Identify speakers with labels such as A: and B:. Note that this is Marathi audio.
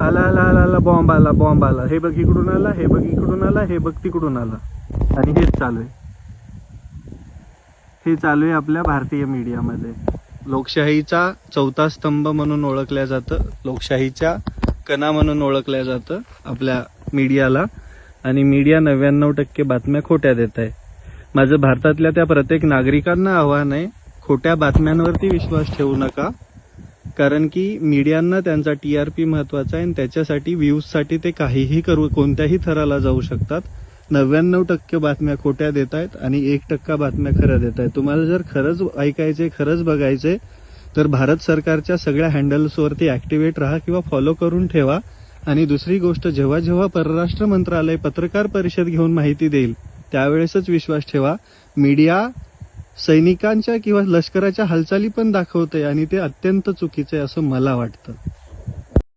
A: आला आला आला आला, बॉम्ब आला, बॉम्ब आला, हे बघ इकडून आला, हे बघ इकडून आला, हे बघ तिकडून आला. आणि हेच चालू आहे, हे चालू आहे आपल्या भारतीय मीडियामध्ये. लोकशाहीचा चौथा स्तंभ म्हणून ओळखल्या जातं, लोकशाहीच्या कणा म्हणून ओळखल्या जातं आपल्या मीडियाला. आणि मीडिया 99% बातम्या खोट्या देत आहे. माझं भारतातल्या त्या प्रत्येक नागरिकांना आव्हान आहे, खोट्या बातम्यांवरती विश्वास ठेवू नका. कारण की मीडियांना त्यांचा TRP महत्वाचा आहे आणि त्याच्यासाठी व्ह्यूजसाठी ते काहीही करू, कोणत्याही थराला जाऊ शकतात. 99% बातम्या खोट्या देत आहेत आणि 1% बातम्या खऱ्या देत आहेत. तुम्हाला जर खरंच ऐकायचे, खरंच बघायचे, तर भारत सरकारच्या सगळ्या हँडल्सवरती ऍक्टिव्हेट राहा किंवा फॉलो करून ठेवा. आणि दुसरी गोष्ट, जेव्हा जेव्हा परराष्ट्र मंत्रालय पत्रकार परिषद घेऊन माहिती देईल त्यावेळेसच विश्वास ठेवा. मीडिया सैनिकांच्या किंवा लष्कराच्या हालचाली पण दाखवते आणि ते अत्यंत चुकीचे असं मला वाटतं.